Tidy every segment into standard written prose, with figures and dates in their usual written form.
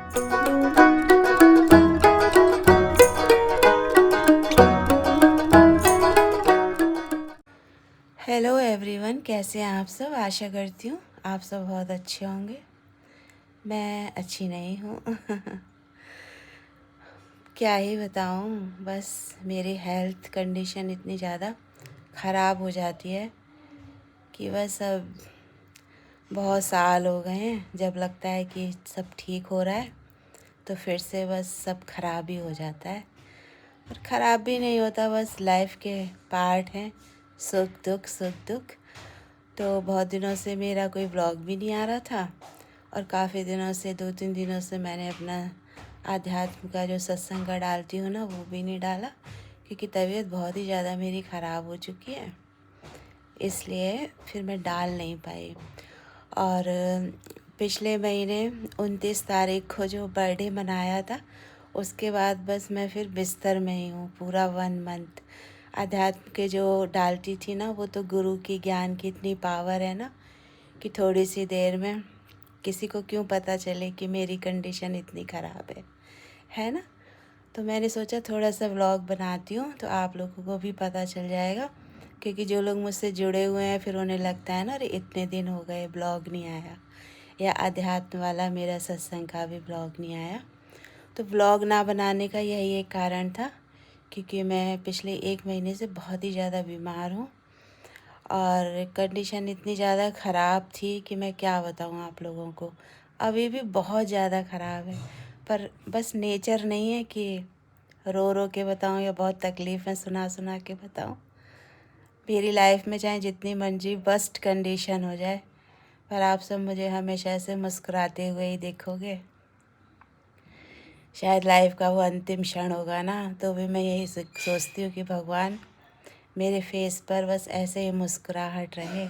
Hello everyone, कैसे हैं आप सब। आशा करती हूँ आप सब बहुत अच्छे होंगे। मैं अच्छी नहीं हूँ। क्या ही बताऊँ, बस मेरी हेल्थ कंडीशन इतनी ज़्यादा ख़राब हो जाती है कि बस अब बहुत साल हो गए हैं। जब लगता है कि सब ठीक हो रहा है तो फिर से बस सब ख़राब ही हो जाता है। और ख़राब भी नहीं होता, बस लाइफ के पार्ट हैं, सुख दुख। तो बहुत दिनों से मेरा कोई व्लॉग भी नहीं आ रहा था और काफ़ी दिनों से 2-3 दिनों से मैंने अपना आध्यात्म का जो सत्संग का डालती हूँ ना, वो भी नहीं डाला क्योंकि तबीयत बहुत ही ज़्यादा मेरी ख़राब हो चुकी है, इसलिए फिर मैं डाल नहीं पाई। और पिछले महीने 29 तारीख को जो बर्थडे मनाया था, उसके बाद बस मैं फिर बिस्तर में ही हूँ पूरा 1 मंथ। अध्यात्म के जो डालती थी ना, वो तो गुरु की ज्ञान की इतनी पावर है ना कि थोड़ी सी देर में किसी को क्यों पता चले कि मेरी कंडीशन इतनी ख़राब है ना। तो मैंने सोचा थोड़ा सा व्लॉग बनाती हूँ तो आप लोगों को भी पता चल जाएगा, क्योंकि जो लोग मुझसे जुड़े हुए हैं फिर उन्हें लगता है ना, अरे इतने दिन हो गए ब्लॉग नहीं आया, या अध्यात्म वाला मेरा सत्संग का भी ब्लॉग नहीं आया। तो ब्लॉग ना बनाने का यही एक कारण था, क्योंकि मैं पिछले 1 महीने से बहुत ही ज़्यादा बीमार हूँ और कंडीशन इतनी ज़्यादा ख़राब थी कि मैं क्या बताऊँ आप लोगों को। अभी भी बहुत ज़्यादा ख़राब है, पर बस नेचर नहीं है कि रो रो के बताऊँ या बहुत तकलीफ़ें सुना सुना के बताऊँ। मेरी लाइफ में चाहे जितनी मर्जी वर्स्ट कंडीशन हो जाए, पर आप सब मुझे हमेशा से मुस्कुराते हुए ही देखोगे। शायद लाइफ का वो अंतिम क्षण होगा ना, तो भी मैं यही सोचती हूँ कि भगवान मेरे फेस पर बस ऐसे ही मुस्कुराहट रहे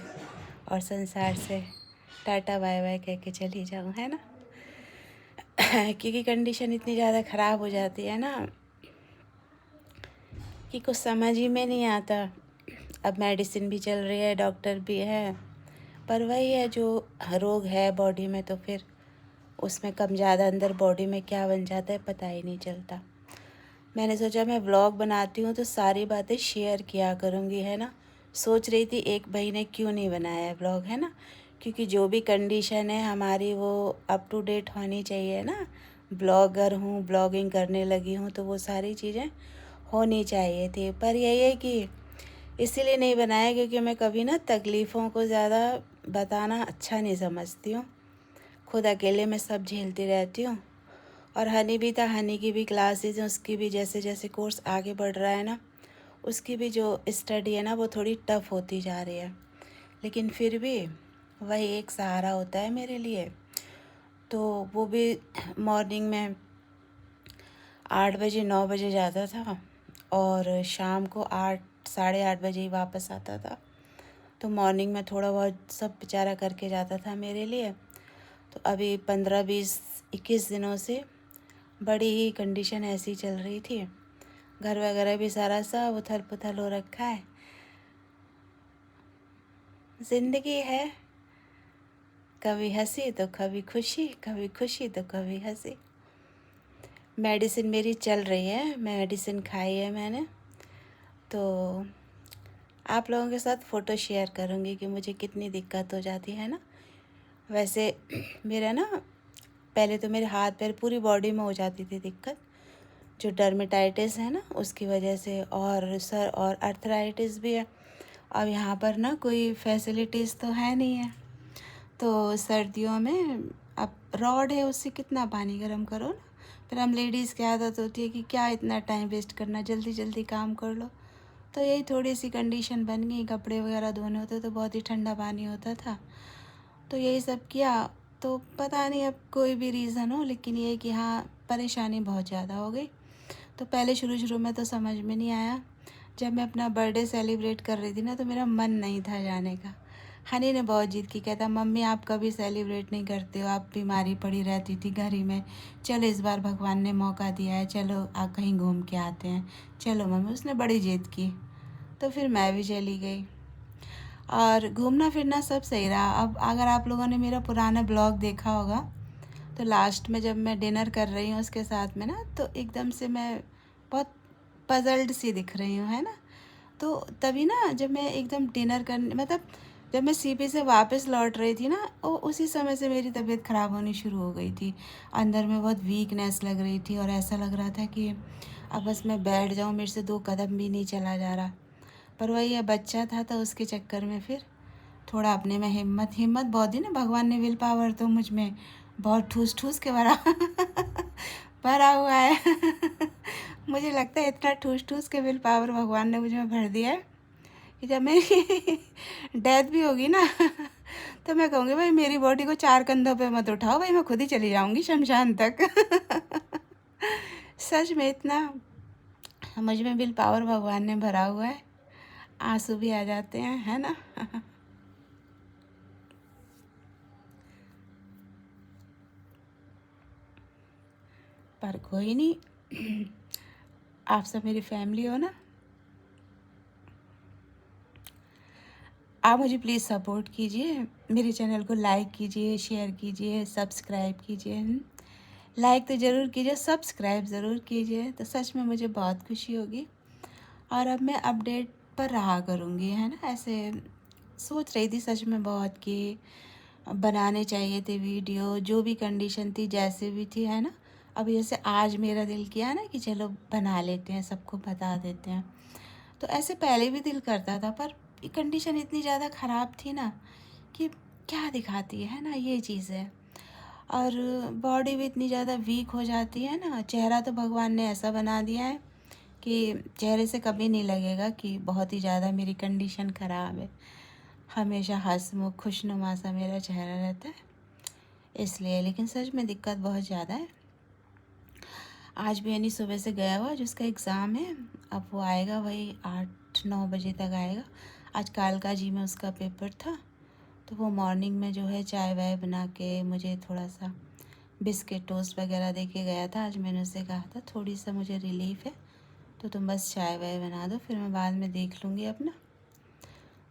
और संसार से टाटा बाय बाय कह के चली जाऊँ, है ना। क्योंकि कंडीशन इतनी ज़्यादा ख़राब हो जाती है ना कि कुछ समझ ही में नहीं आता। अब मेडिसिन भी चल रही है, डॉक्टर भी है, पर वही है जो रोग है बॉडी में, तो फिर उसमें कम ज़्यादा अंदर बॉडी में क्या बन जाता है पता ही नहीं चलता। मैंने सोचा मैं व्लॉग बनाती हूँ तो सारी बातें शेयर किया करूँगी, है ना। सोच रही थी 1 महीने क्यों नहीं बनाया है व्लॉग, है ना, क्योंकि जो भी कंडीशन है हमारी वो अप टू डेट होनी चाहिए ना। ब्लॉगर हूँ, ब्लॉगिंग करने लगी हूँ, तो वो सारी चीज़ें होनी चाहिए थी। पर यही है कि इसीलिए नहीं बनाया क्योंकि मैं कभी ना तकलीफ़ों को ज़्यादा बताना अच्छा नहीं समझती हूँ। खुद अकेले में सब झेलती रहती हूँ। और हनी भी था, हनी की भी क्लासेस हैं, उसकी भी जैसे जैसे कोर्स आगे बढ़ रहा है ना, उसकी भी जो स्टडी है ना वो थोड़ी टफ़ होती जा रही है, लेकिन फिर भी वही एक सहारा होता है मेरे लिए। तो वो भी मॉर्निंग में 8 बजे 9 बजे जाता था और शाम को 8 साढ़े 8 बजे ही वापस आता था। तो मॉर्निंग में थोड़ा बहुत सब बेचारा करके जाता था मेरे लिए। तो अभी 15-20-21 दिनों से बड़ी ही कंडीशन ऐसी चल रही थी। घर वगैरह भी सारा सब उथल पुथल हो रखा है। ज़िंदगी है, कभी हंसी तो कभी खुशी, कभी खुशी तो कभी हंसी। मेडिसिन मेरी चल रही है, मेडिसिन खाई है मैंने, तो आप लोगों के साथ फ़ोटो शेयर करूँगी कि मुझे कितनी दिक्कत हो जाती है ना। वैसे मेरा ना पहले तो मेरे हाथ पैर पूरी बॉडी में हो जाती थी दिक्कत, जो डर्मेटाइटिस है ना उसकी वजह से, और सर और अर्थराइटिस भी है। अब यहाँ पर ना कोई फैसिलिटीज़ तो है नहीं है, तो सर्दियों में अब रॉड है उससे कितना पानी गर्म करो ना। फिर हम लेडीज़ की आदत होती है कि क्या इतना टाइम वेस्ट करना, जल्दी जल्दी काम कर लो। तो यही थोड़ी सी कंडीशन बन गई। कपड़े वगैरह धोने होते तो बहुत ही ठंडा पानी होता था, तो यही सब किया। तो पता नहीं अब कोई भी रीज़न हो, लेकिन ये कि हाँ परेशानी बहुत ज़्यादा हो गई। तो पहले शुरू शुरू में तो समझ में नहीं आया। जब मैं अपना बर्थडे सेलिब्रेट कर रही थी ना, तो मेरा मन नहीं था जाने का। हनी ने बहुत जिद की, कहता मम्मी आप कभी सेलिब्रेट नहीं करते हो, आप बीमारी पड़ी रहती थी घर ही में, चलो इस बार भगवान ने मौका दिया है, चलो आप कहीं घूम के आते हैं, चलो मम्मी। उसने बड़ी जिद की, तो फिर मैं भी चली गई और घूमना फिरना सब सही रहा। अब अगर आप लोगों ने मेरा पुराना ब्लॉग देखा होगा तो लास्ट में जब मैं डिनर कर रही हूँ उसके साथ में ना, तो एकदम से मैं बहुत पजल्ड सी दिख रही हूँ, है ना। तो तभी ना जब मैं एकदम डिनर करने मतलब जब मैं सीपी से वापस लौट रही थी ना, उसी समय से मेरी तबीयत ख़राब होनी शुरू हो गई थी। अंदर में बहुत वीकनेस लग रही थी और ऐसा लग रहा था कि अब बस मैं बैठ जाऊँ, मेरे से 2 कदम भी नहीं चला जा रहा। पर वही है, बच्चा था तो उसके चक्कर में फिर थोड़ा अपने में हिम्मत बहुत ही ना, भगवान ने विल पावर तो मुझ में बहुत ठूस ठूस के भरा भरा हुआ है। मुझे लगता है इतना ठूस ठूस के विल पावर भगवान ने मुझ में भर दिया है कि जब मेरी डेथ भी होगी ना, तो मैं कहूँगी भाई मेरी बॉडी को 4 कंधों पे मत उठाओ, भाई मैं खुद ही चली जाऊँगी शमशान तक। सच में इतना मुझ में विल पावर भगवान ने भरा हुआ है, आंसू भी आ जाते हैं, है ना। पर कोई नहीं, आप सब मेरी फैमिली हो ना। आप मुझे प्लीज़ सपोर्ट कीजिए, मेरे चैनल को लाइक कीजिए, शेयर कीजिए, सब्सक्राइब कीजिए। लाइक तो ज़रूर कीजिए, सब्सक्राइब ज़रूर कीजिए, तो सच में मुझे बहुत खुशी होगी। और अब मैं अपडेट पर रहा करूँगी, है ना। ऐसे सोच रही थी सच में बहुत कि बनाने चाहिए थे वीडियो, जो भी कंडीशन थी जैसे भी थी, है ना। अब जैसे आज मेरा दिल किया ना कि चलो बना लेते हैं, सबको बता देते हैं। तो ऐसे पहले भी दिल करता था, पर कंडीशन इतनी ज़्यादा ख़राब थी ना कि क्या दिखाती है ना, ये चीज़ है। और बॉडी भी इतनी ज़्यादा वीक हो जाती है ना। चेहरा तो भगवान ने ऐसा बना दिया है कि चेहरे से कभी नहीं लगेगा कि बहुत ही ज़्यादा मेरी कंडीशन ख़राब है। हमेशा हंसमुख खुशनुमा सा मेरा चेहरा रहता है, इसलिए। लेकिन सच में दिक्कत बहुत ज़्यादा है। आज भी यानी सुबह से गया हुआ जिसका एग्ज़ाम है, अब वो आएगा वही 8-9 बजे तक आएगा। आज कालका जी में उसका पेपर था, तो वो मॉर्निंग में जो है चाय वाय बना के मुझे थोड़ा सा बिस्किट टोस्ट वगैरह दे के गया था। आज मैंने उससे कहा था थोड़ी सा मुझे रिलीफ़ है तो तुम बस चाय वाय बना दो, फिर मैं बाद में देख लूँगी अपना।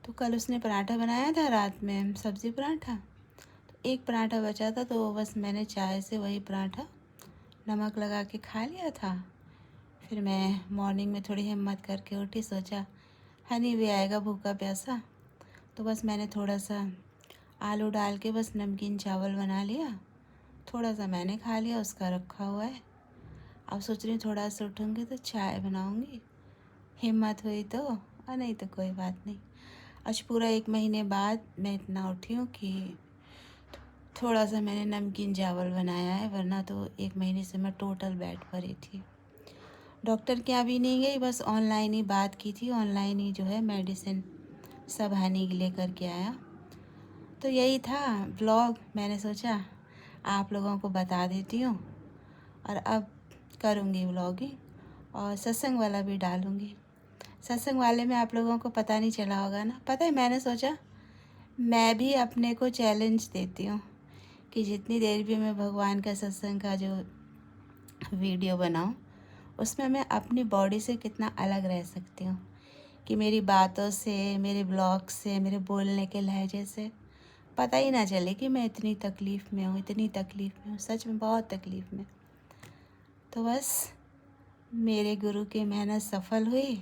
तो कल उसने पराठा बनाया था रात में, सब्ज़ी पराठा। तो एक पराठा बचा था, तो बस मैंने चाय से वही पराठा नमक लगा के खा लिया था। फिर मैं मॉर्निंग में थोड़ी हिम्मत करके उठी, सोचा हनी भी आएगा भूखा प्यासा, तो बस मैंने थोड़ा सा आलू डाल के बस नमकीन चावल बना लिया। थोड़ा सा मैंने खा लिया, उसका रखा हुआ है। अब सोच रही हूँ थोड़ा सा उठूँगी तो चाय बनाऊँगी, हिम्मत हुई तो, और नहीं तो कोई बात नहीं। आज पूरा 1 महीने बाद मैं इतना उठी हूँ कि थोड़ा सा मैंने नमकीन चावल बनाया है, वरना तो 1 महीने से मैं टोटल बेड पर ही थी। डॉक्टर के यहाँ भी नहीं गई, बस ऑनलाइन ही बात की थी। ऑनलाइन ही जो है मेडिसिन सब हनी के लिए करके आया। तो यही था व्लॉग, मैंने सोचा आप लोगों को बता देती हूँ। और अब करूँगी व्लॉगिंग और सत्संग वाला भी डालूँगी। सत्संग वाले में आप लोगों को पता नहीं चला होगा ना। पता है, मैंने सोचा मैं भी अपने को चैलेंज देती हूँ कि जितनी देर भी मैं भगवान का सत्संग का जो वीडियो बनाऊँ, उसमें मैं अपनी बॉडी से कितना अलग रह सकती हूँ, कि मेरी बातों से, मेरे ब्लॉग से, मेरे बोलने के लहजे से पता ही ना चले कि मैं इतनी तकलीफ़ में हूँ, इतनी तकलीफ़ में हूँ, सच में बहुत तकलीफ़ में। तो बस मेरे गुरु की मेहनत सफल हुई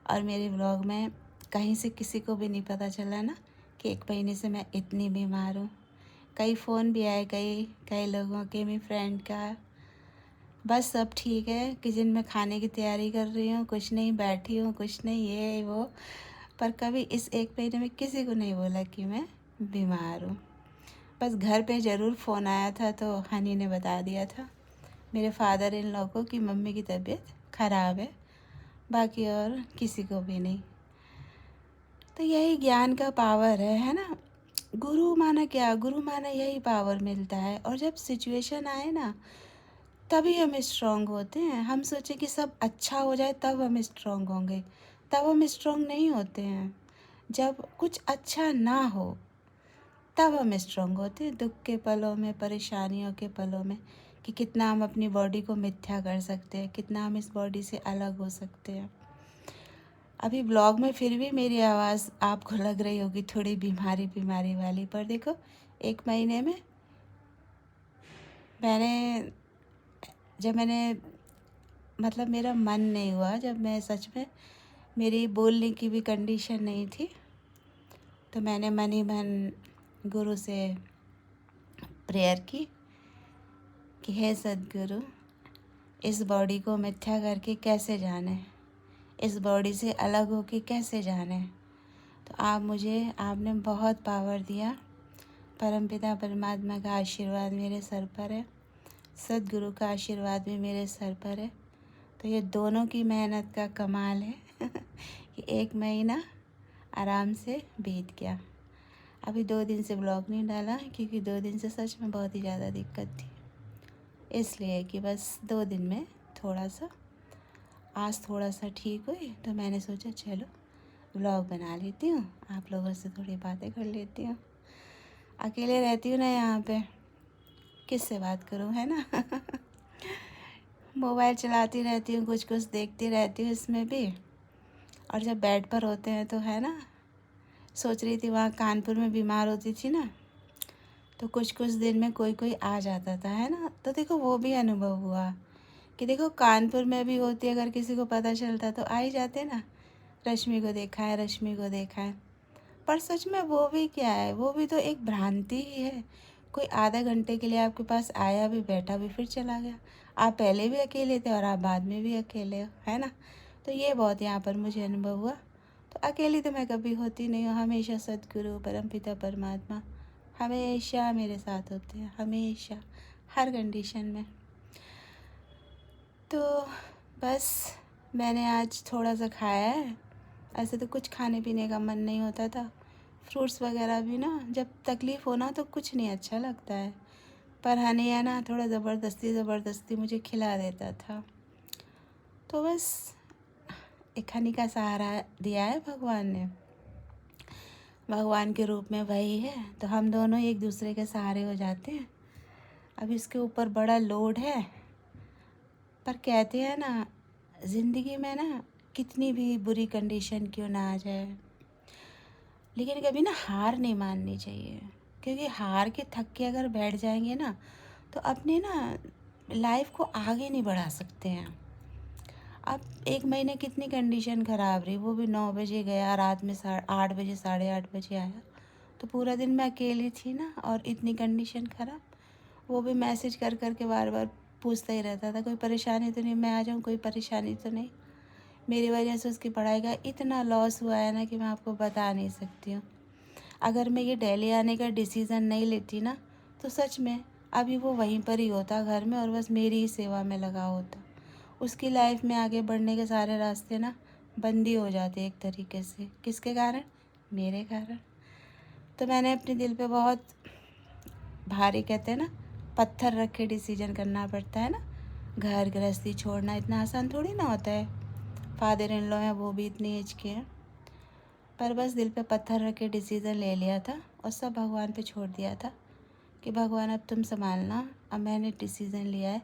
और मेरे ब्लॉग में कहीं से किसी को भी नहीं पता चला ना कि 1 महीने से मैं इतनी बीमार हूँ। कई फ़ोन भी आए, कई लोगों के, मेरी फ्रेंड का। बस सब ठीक है, किचन में खाने की तैयारी कर रही हूँ, कुछ नहीं, बैठी हूँ, कुछ नहीं, ये वो। पर कभी इस 1 महीने में किसी को नहीं बोला कि मैं बीमार हूँ। बस घर पे ज़रूर फ़ोन आया था तो हनी ने बता दिया था मेरे फादर इन लॉ को कि मम्मी की तबीयत ख़राब है, बाकी और किसी को भी नहीं। तो यही ज्ञान का पावर है ना। गुरु माना क्या, गुरु माना यही पावर मिलता है। और जब सिचुएशन आए ना, तभी हम स्ट्रांग होते हैं। हम सोचे कि सब अच्छा हो जाए तब हम स्ट्रांग होंगे, तब हम स्ट्रांग नहीं होते हैं। जब कुछ अच्छा ना हो तब हम स्ट्रांग होते हैं, दुख के पलों में, परेशानियों के पलों में, कि कितना हम अपनी बॉडी को मिथ्या कर सकते हैं, कितना हम इस बॉडी से अलग हो सकते हैं। अभी ब्लॉग में फिर भी मेरी आवाज़ आपको लग रही होगी थोड़ी बीमारी बीमारी वाली, पर देखो 1 महीने में मैंने जब मैंने मतलब मेरा मन नहीं हुआ, जब मैं सच में मेरी बोलने की भी कंडीशन नहीं थी, तो मैंने मन ही मन गुरु से प्रेयर की कि हे सद्गुरु, इस बॉडी को मिथ्या करके कैसे जाने, इस बॉडी से अलग होके कैसे जाने। तो आपने बहुत पावर दिया। परमपिता परमात्मा का आशीर्वाद मेरे सर पर है, सद्गुरु का आशीर्वाद भी मेरे सर पर है। तो ये दोनों की मेहनत का कमाल है कि 1 महीना आराम से बीत गया। अभी 2 दिन से ब्लॉग नहीं डाला क्योंकि 2 दिन से सच में बहुत ही ज़्यादा दिक्कत थी, इसलिए कि बस 2 दिन में आज थोड़ा सा ठीक हुई, तो मैंने सोचा चलो व्लॉग बना लेती हूँ, आप लोगों से थोड़ी बातें कर लेती हूँ। अकेले रहती हूँ ना यहाँ पे, किससे बात करूँ, है ना मोबाइल चलाती रहती हूँ, कुछ कुछ देखती रहती हूँ इसमें भी। और जब बेड पर होते हैं तो है ना, सोच रही थी वहाँ कानपुर में बीमार होती थी ना, तो कुछ कुछ दिन में कोई कोई आ जाता था, है ना। तो देखो वो भी अनुभव हुआ कि देखो कानपुर में भी होती, अगर किसी को पता चलता तो आ ही जाते ना, रश्मि को देखा है, रश्मि को देखा है। पर सच में वो भी क्या है, वो भी तो एक भ्रांति ही है। कोई आधा घंटे के लिए आपके पास आया भी, बैठा भी, फिर चला गया। आप पहले भी अकेले थे और आप बाद में भी अकेले हो, है ना। तो ये बहुत यहाँ पर मुझे अनुभव हुआ। तो अकेली तो मैं कभी होती नहीं हूँ, हमेशा सद्गुरु परमपिता परमात्मा हमेशा मेरे साथ होते हैं, हमेशा, हर कंडीशन में। तो बस मैंने आज थोड़ा सा खाया है, ऐसे तो कुछ खाने पीने का मन नहीं होता था। फ्रूट्स वगैरह भी ना, जब तकलीफ़ हो ना तो कुछ नहीं अच्छा लगता है, पर हनीया ना थोड़ा ज़बरदस्ती मुझे खिला देता था। तो बस एक हनी का सहारा दिया है भगवान ने, भगवान के रूप में वही है, तो हम दोनों एक दूसरे के सहारे हो जाते हैं। अब इसके ऊपर बड़ा लोड है, पर कहते हैं ना ज़िंदगी में ना कितनी भी बुरी कंडीशन क्यों ना आ जाए, लेकिन कभी ना हार नहीं माननी चाहिए, क्योंकि हार के थक के अगर बैठ जाएंगे ना तो अपने ना लाइफ को आगे नहीं बढ़ा सकते हैं। अब 1 महीने कितनी कंडीशन ख़राब रही, वो भी 9 बजे गया, रात में 8 बजे 8:30 आया, तो पूरा दिन मैं अकेली थी ना, और इतनी कंडीशन ख़राब। वो भी मैसेज कर कर के बार बार पूछता ही रहता था, कोई परेशानी तो नहीं, मैं आ जाऊँ, कोई परेशानी तो नहीं। मेरी वजह से उसकी पढ़ाई का इतना लॉस हुआ है ना कि मैं आपको बता नहीं सकती हूँ। अगर मैं ये दिल्ली आने का डिसीज़न नहीं लेती ना, तो सच में अभी वो वहीं पर ही होता घर में, और बस मेरी ही सेवा में लगा होता। उसकी लाइफ में आगे बढ़ने के सारे रास्ते ना बंद ही हो जाते एक तरीके से। किसके कारण? मेरे कारण। तो मैंने अपने दिल पे बहुत भारी, कहते हैं ना, पत्थर रख के डिसीजन करना पड़ता है ना। घर गृहस्थी छोड़ना इतना आसान थोड़ी ना होता है। फादर इन लॉ हैं, वो भी इतनी एज के हैं, पर बस दिल पे पत्थर रख के डिसीज़न ले लिया था और सब भगवान पे छोड़ दिया था कि भगवान अब तुम संभालना। अब मैंने डिसीज़न लिया है,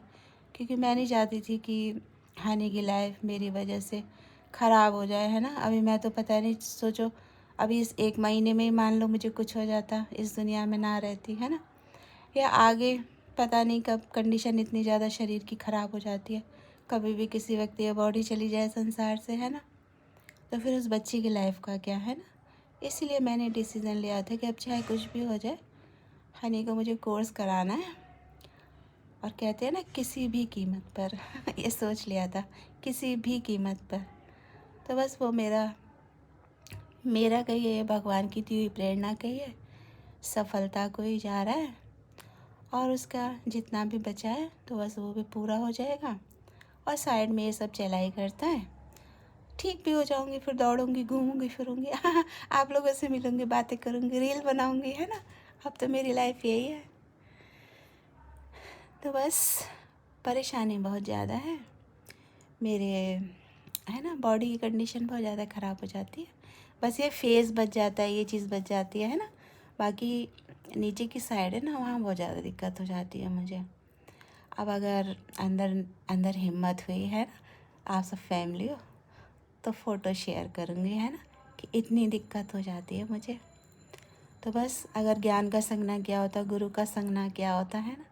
क्योंकि मैं नहीं चाहती थी कि हनी की लाइफ मेरी वजह से ख़राब हो जाए, है ना। अभी मैं तो पता नहीं, सोचो अभी इस 1 महीने में ही मान लो मुझे कुछ हो जाता, इस दुनिया में ना रहती, है ना, या आगे पता नहीं कब कंडीशन इतनी ज़्यादा शरीर की ख़राब हो जाती है, कभी भी किसी वक्त ये बॉडी चली जाए संसार से, है ना, तो फिर उस बच्ची की लाइफ का क्या, है ना। इसीलिए मैंने डिसीज़न लिया था कि अब चाहे कुछ भी हो जाए, हनी को मुझे कोर्स कराना है, और कहते हैं ना किसी भी कीमत पर ये सोच लिया था, किसी भी कीमत पर। तो बस वो मेरा कही है, भगवान की दी हुई प्रेरणा कही है, सफलता को ही जा रहा है, और उसका जितना भी बचा है तो बस वो भी पूरा हो जाएगा, और साइड में ये सब चला ही करता है। ठीक भी हो जाऊंगी, फिर दौड़ूंगी, घूमूंगी, फिरूंगी आप लोगों से मिलूंगी, बातें करूंगी, रील बनाऊंगी, है ना। अब तो मेरी लाइफ यही है। तो बस परेशानी बहुत ज़्यादा है मेरे, है ना, बॉडी की कंडीशन बहुत ज़्यादा ख़राब हो जाती है। बस ये फेस बच जाता है, ये चीज़ बच जाती है ना। बाकी नीचे की साइड है ना, वहाँ बहुत ज़्यादा दिक्कत हो जाती है मुझे। अब अगर अंदर अंदर हिम्मत हुई है ना, आप सब फैमिली हो, तो फ़ोटो शेयर करूँगी, है ना, कि इतनी दिक्कत हो जाती है मुझे। तो बस अगर ज्ञान का संग ना किया होता, गुरु का संग ना किया होता, है ना,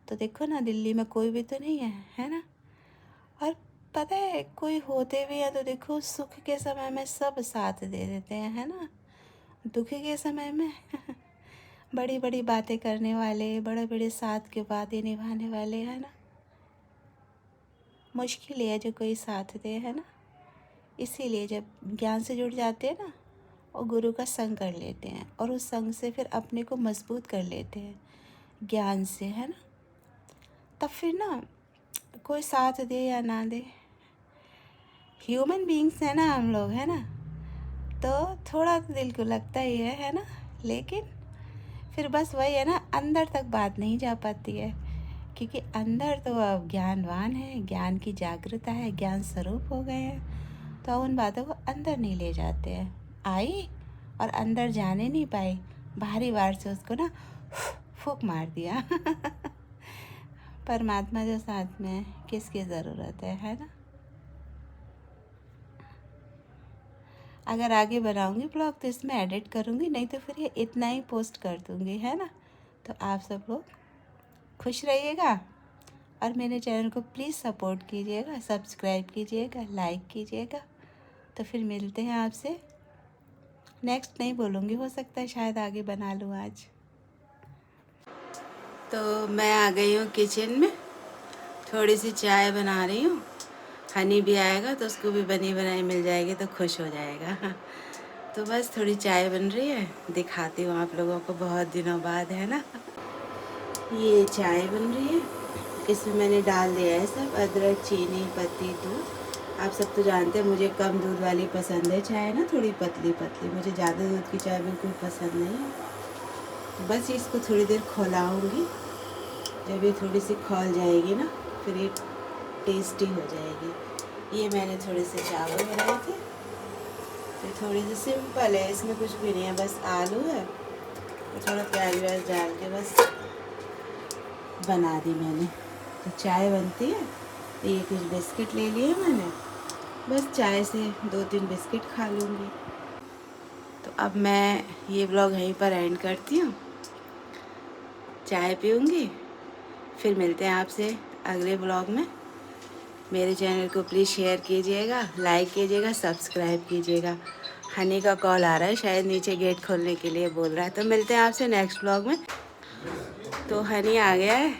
तो देखो ना दिल्ली में कोई भी तो नहीं है ना। और पता है कोई होते भी है तो देखो सुख के समय में सब साथ दे देते हैं, है ना। दुख के समय में बड़ी बड़ी बातें करने वाले, बड़े बड़े साथ के बातें निभाने वाले, है ना। मुश्किल है जो कोई साथ दे, है ना। इसीलिए जब ज्ञान से जुड़ जाते हैं ना और गुरु का संग कर लेते हैं और उस संग से फिर अपने को मजबूत कर लेते हैं ज्ञान से, है ना, तब फिर ना कोई साथ दे या ना दे, ह्यूमन बीइंग्स है ना हम लोग, है ना। तो थोड़ा तो दिल को लगता ही है ना। लेकिन फिर बस वही है ना, अंदर तक बात नहीं जा पाती है क्योंकि अंदर तो अब ज्ञानवान है, ज्ञान की जागृता है, ज्ञान स्वरूप हो गए हैं, तो उन बातों को अंदर नहीं ले जाते हैं। आई और अंदर जाने नहीं पाई, बाहरी वार से उसको ना फूंक मार दिया परमात्मा जो साथ में है, किसकी ज़रूरत है ना। अगर आगे बनाऊंगी ब्लॉग तो इसमें एडिट करूंगी, नहीं तो फिर ये इतना ही पोस्ट कर दूंगी, है ना। तो आप सब लोग खुश रहिएगा और मेरे चैनल को प्लीज़ सपोर्ट कीजिएगा, सब्सक्राइब कीजिएगा, लाइक कीजिएगा। तो फिर मिलते हैं आपसे। नेक्स्ट नहीं बोलूँगी, हो सकता है शायद आगे बना लूँ आज। तो मैं आ गई हूँ किचन में, थोड़ी सी चाय बना रही हूँ। हनी भी आएगा तो उसको भी बनी बनाई मिल जाएगी तो खुश हो जाएगा। तो बस थोड़ी चाय बन रही है, दिखाती हूँ आप लोगों को बहुत दिनों बाद, है ना। ये चाय बन रही है, इसमें मैंने डाल दिया है सब अदरक, चीनी, पत्ती, दूध। आप सब तो जानते हैं मुझे कम दूध वाली पसंद है चाय ना, थोड़ी पतली पतली। मुझे ज़्यादा दूध की चाय बिल्कुल पसंद नहीं है। बस इसको थोड़ी देर खौलाऊँगी, जब ये थोड़ी सी खौल जाएगी ना फिर ये टेस्टी हो जाएगी। ये मैंने थोड़े से चावल बनाए थे, तो थोड़ी सी सिंपल है, इसमें कुछ भी नहीं है, बस आलू है तो थोड़ा प्याज व्याज डाल के बस बना दी मैंने। तो चाय बनती है। तो ये कुछ बिस्किट ले लिए मैंने, बस चाय से 2-3 बिस्किट खा लूँगी। तो अब मैं ये ब्लॉग यहीं पर एंड करती हूँ, चाय पीऊँगी, फिर मिलते हैं आपसे अगले ब्लॉग में। मेरे चैनल को प्लीज़ शेयर कीजिएगा, लाइक कीजिएगा, सब्सक्राइब कीजिएगा। हनी का कॉल आ रहा है, शायद नीचे गेट खोलने के लिए बोल रहा है। तो मिलते हैं आपसे नेक्स्ट ब्लॉग में। तो हनी आ गया है,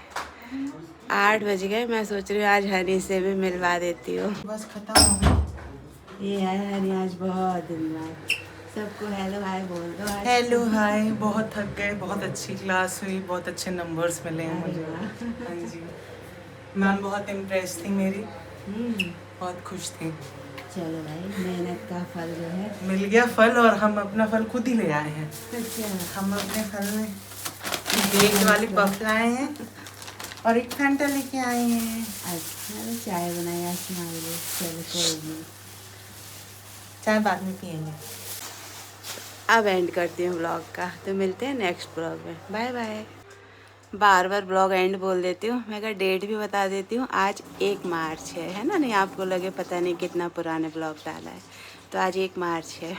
8 बज गए। मैं सोच रही हूँ आज हनी से भी मिलवा देती हूँ। बस खत्म हो गई। ये है हनी, आज बहुत दिन बाद। सबको हेलो हाय बोल दो। हेलो हाय, बहुत थक गए, बहुत अच्छी क्लास हुई, बहुत अच्छे नंबर्स मिले हैं मुझे। हाँ जी, मैम बहुत इम्प्रेस थी मेरी, बहुत खुश थी। चलो भाई, मेहनत का फल जो है मिल गया फल, और हम अपना फल खुद ही ले आए हैं। अच्छा, हम अपने फल में एक वाली पफ लाए हैं और एक फैंटा लेके आए हैं। अच्छा चाय बनाई आज तुम्हारे लिए। चलो कोई नहीं, चाय बाद में पियेंगे। अब एंड करती हूँ ब्लॉग का। तो मिलते हैं नेक्स्ट ब्लॉग में, बाय बाय। बार बार ब्लॉग एंड बोल देती हूँ, मैं अगर डेट भी बता देती हूँ। आज 1 मार्च है ना, नहीं आपको लगे पता नहीं कितना पुराने ब्लॉग डाला है। तो आज 1 मार्च है।